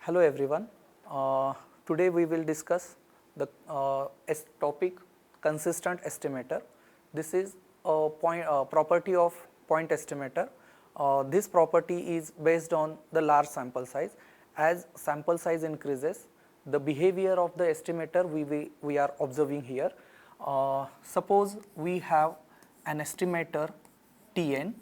Hello everyone. Today we will discuss the topic consistent estimator. This is a property of point estimator. This property is based on the large sample size. As sample size increases, the behavior of the estimator we are observing here. Suppose we have an estimator Tn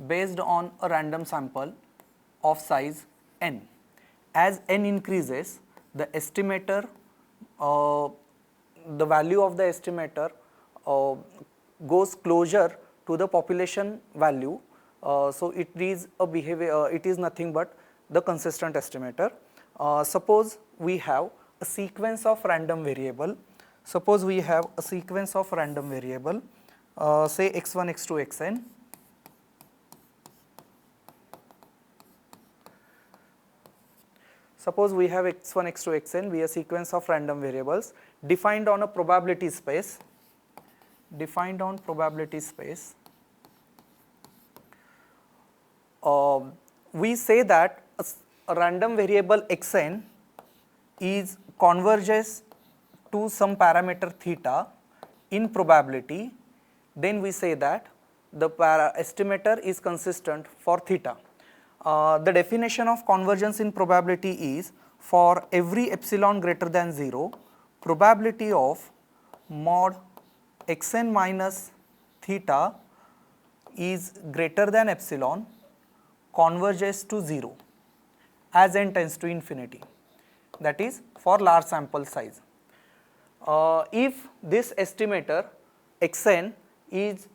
based on a random sample of size n. As n increases, the estimator, the value of the estimator goes closer to the population value. So it is a behavior. It is nothing but the consistent estimator. Suppose we have a sequence of random variable. Suppose we have a sequence of random variable, say x1, x2, xn. Suppose we have x1, x2, xn be a sequence of random variables defined on a probability space. Defined on probability space. We say that a random variable xn is converges to some parameter theta in probability. Then we say that the estimator is consistent for theta. The definition of convergence in probability is for every epsilon greater than 0, probability of mod xn minus theta is greater than epsilon converges to 0 as n tends to infinity. That is for large sample size. If this estimator xn is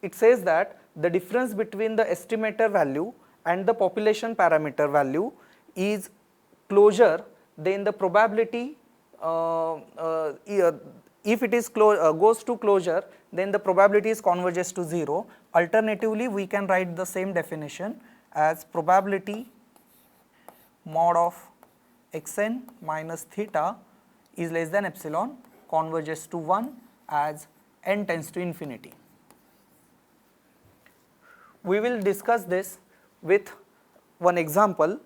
it says that the difference between the estimator value and the population parameter value is closer, then the probability if it is goes to closure, then the probability is converges to 0. Alternatively, we can write the same definition as probability mod of xn minus theta is less than epsilon converges to 1 as n tends to infinity. We will discuss this with one example.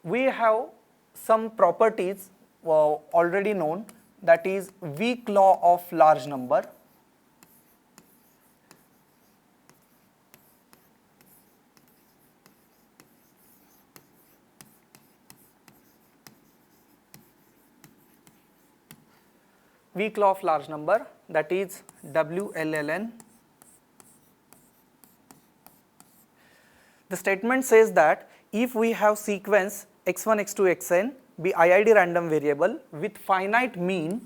We have some properties already known, that is weak law of large number. Weak law of large number, that is WLLN. The statement says that if we have sequence x1, x2, xn be IID random variable with finite mean,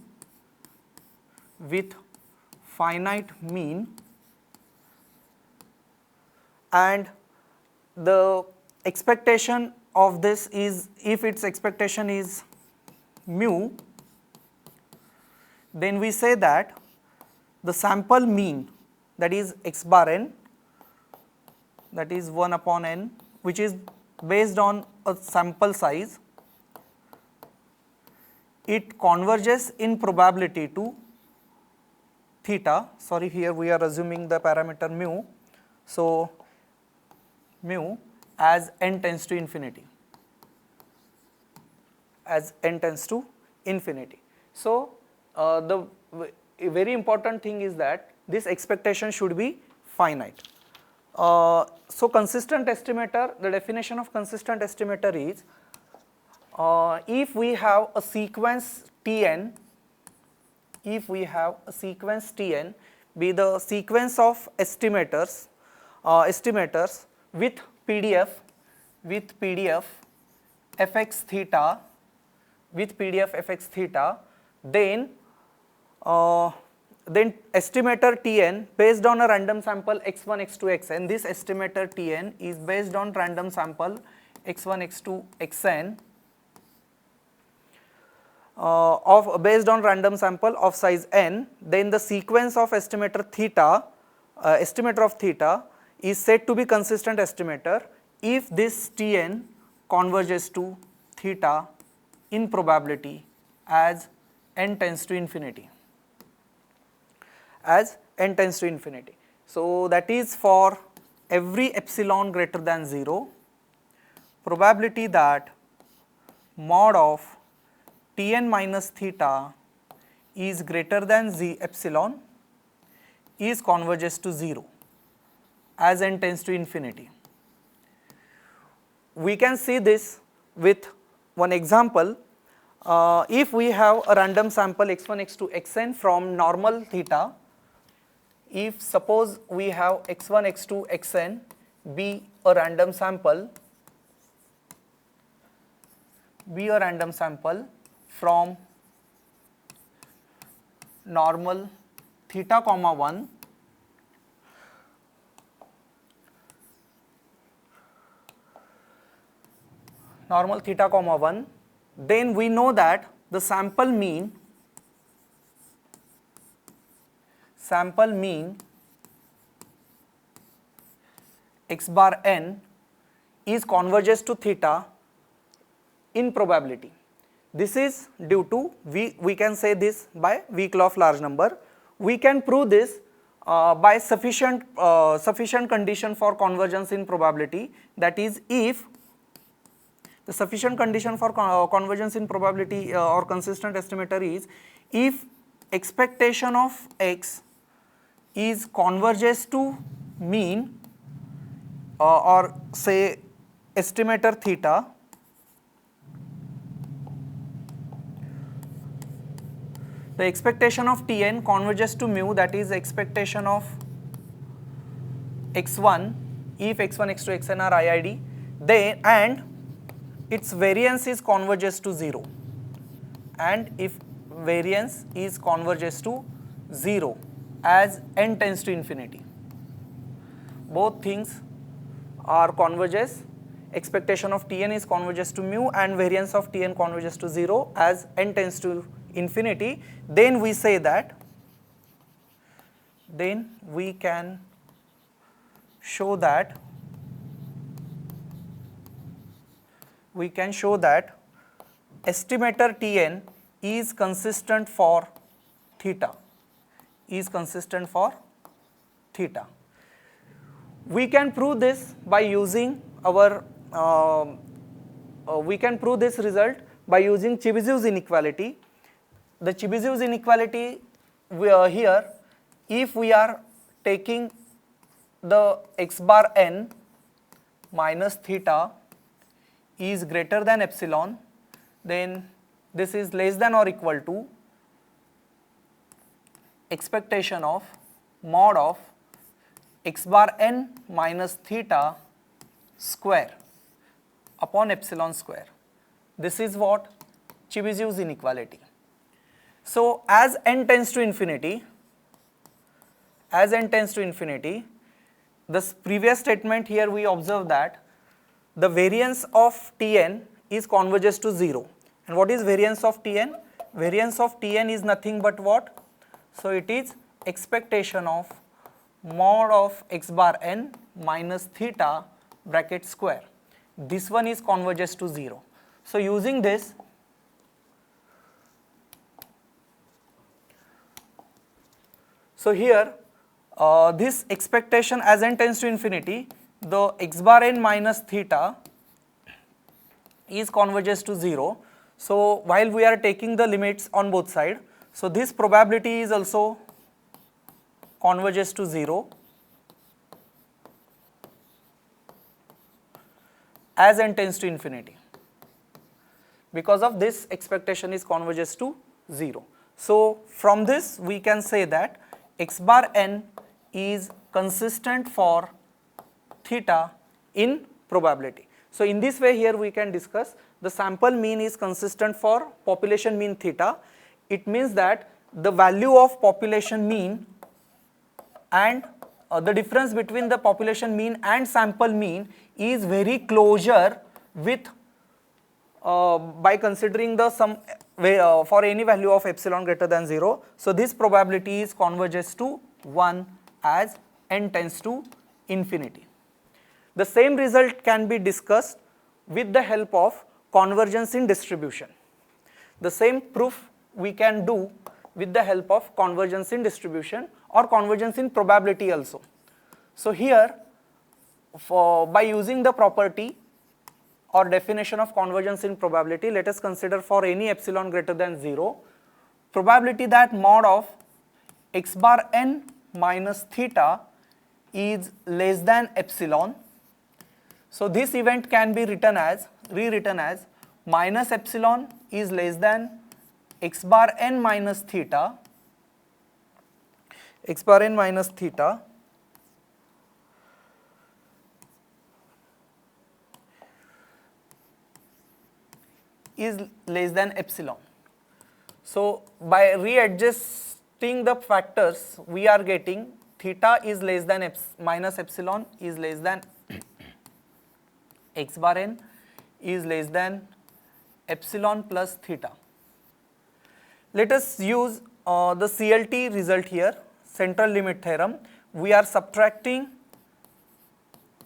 and the expectation of this is, if its expectation is mu, then we say that the sample mean, that is x bar n, that is 1 upon n, which is based on a sample size, it converges in probability to theta. Sorry, here we are assuming the parameter mu. So mu as n tends to infinity. As n tends to infinity. So the very important thing is that this expectation should be finite. So consistent estimator, the definition of consistent estimator is if we have a sequence Tn, be the sequence of estimators with PDF fx theta, then estimator Tn based on a random sample x1, x2, xn. This estimator Tn is based on random sample x1, x2, xn based on random sample of size n. Then the sequence of estimator theta, estimator of theta is said to be consistent estimator if this Tn converges to theta in probability as n tends to infinity. So that is for every epsilon greater than 0, probability that mod of Tn minus theta is greater than z epsilon is converges to 0 as n tends to infinity. We can see this with one example. If we have a random sample x1, x2, xn from normal theta, if suppose we have x1, x2, xn be a random sample, from normal theta comma 1 then we know that the sample mean x bar n is converges to theta in probability. This is due to, we can say this by weak law of large number. We can prove this by sufficient condition for convergence in probability, that is, if the sufficient condition for convergence in probability or consistent estimator is if expectation of x is converges to mean or say estimator theta, the expectation of Tn converges to mu, that is expectation of x1 if x1, x2, xn are IID, then and its variance is converges to 0, and if variance is converges to 0 as n tends to infinity. Both things are converges, expectation of Tn is converges to mu and variance of Tn converges to 0 as n tends to infinity, then we say that, then we can show that estimator Tn is consistent for theta, We can prove this by using our, we can prove this result by using Chebyshev's inequality. The Chebyshev's inequality here, if we are taking the x bar n minus theta is greater than epsilon, then this is less than or equal to expectation of mod of x bar n minus theta square upon epsilon square. This is what Chebyshev's inequality. So as n tends to infinity, this previous statement here we observe that the variance of Tn is converges to 0. And what is variance of Tn? Variance of Tn is nothing but what? So it is expectation of mod of x bar n minus theta bracket square. This one is converges to 0. So using this, so here this expectation as n tends to infinity, the x bar n minus theta is converges to 0. So while we are taking the limits on both sides, so this probability is also converges to 0 as n tends to infinity. Because of this, expectation is converges to 0. So from this we can say that x bar n is consistent for theta in probability. So in this way here we can discuss the sample mean is consistent for population mean theta. It means that the value of population mean and the difference between the population mean and sample mean is very closer with by considering the sum for any value of epsilon greater than 0. So this probability is converges to 1 as n tends to infinity. The same result can be discussed with the help of convergence in distribution. The same proof we can do with the help of convergence in distribution or convergence in probability also. So here by using the property or definition of convergence in probability, let us consider for any epsilon greater than 0, probability that mod of x bar n minus theta is less than epsilon. So this event can be rewritten as minus epsilon is less than x bar n minus theta, x bar n minus theta is less than epsilon. So by readjusting the factors, we are getting theta is less than minus epsilon is less than x bar n is less than epsilon plus theta. Let us use the CLT result here, central limit theorem. We are subtracting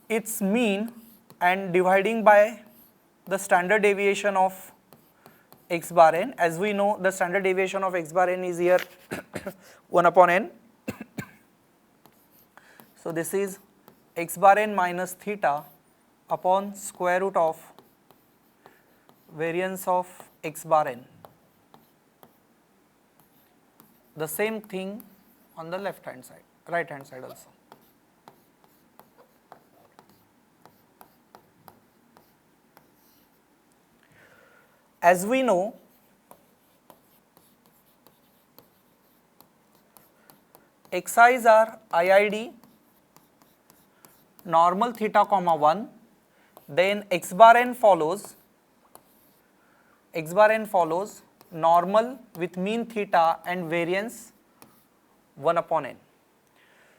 its mean and dividing by the standard deviation of x bar n. As we know, the standard deviation of x bar n is here 1 upon n. So this is x bar n minus theta upon square root of variance of x bar n. The same thing on the left hand side, right hand side also. As we know, xi's are IID, normal theta comma 1, then x bar n follows normal with mean theta and variance 1 upon n.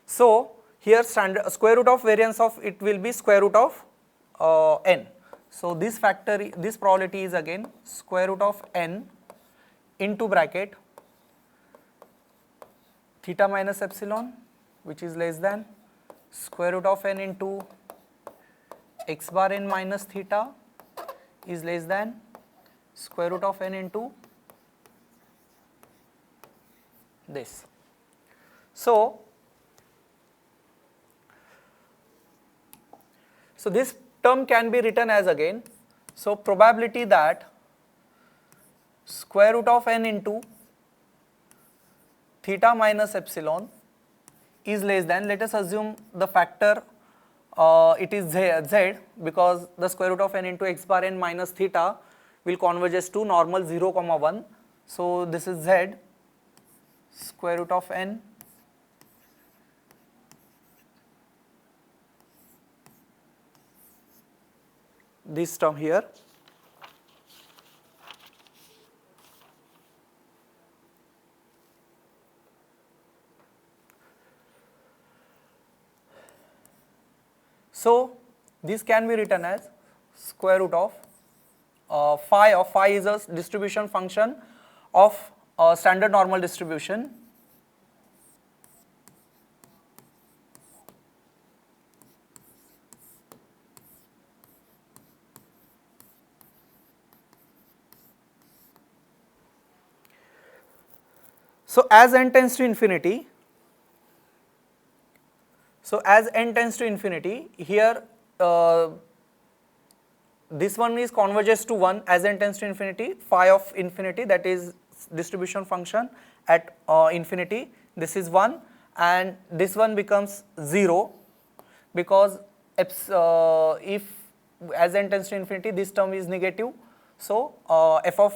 So here square root of variance of it will be square root of n. So this probability is again square root of n into bracket theta minus epsilon, which is less than square root of n into x bar n minus theta is less than square root of n into this. So this term can be written as again, so probability that square root of n into theta minus epsilon is less than, let us assume the factor it is z, because the square root of n into x bar n minus theta will converges to normal 0 comma 1. So this is z square root of n this term here. So this can be written as square root of phi is a distribution function of standard normal distribution So as n tends to infinity, here this one is converges to 1 as n tends to infinity, phi of infinity, that is distribution function at infinity, this is 1, and this one becomes 0 because if as n tends to infinity this term is negative. So f of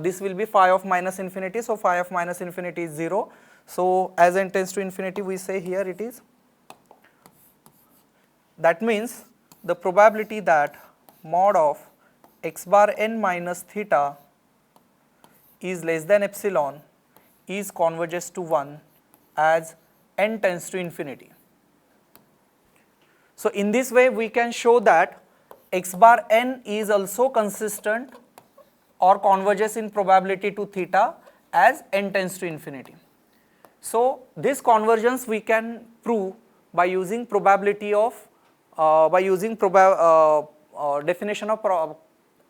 this will be phi of minus infinity, so phi of minus infinity is 0. So as n tends to infinity, we say here it is. That means the probability that mod of x bar n minus theta is less than epsilon is converges to 1 as n tends to infinity. So in this way we can show that x bar n is also consistent or converges in probability to theta as n tends to infinity. So this convergence we can prove by using probability of definition of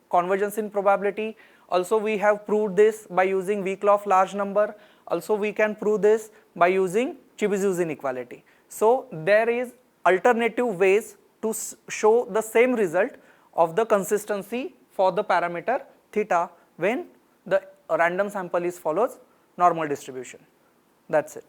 convergence in probability. Also we have proved this by using weak law of large number. Also we can prove this by using Chebyshev inequality. So there is alternative ways to show the same result of the consistency for the parameter theta when the random sample is follows normal distribution. That's it.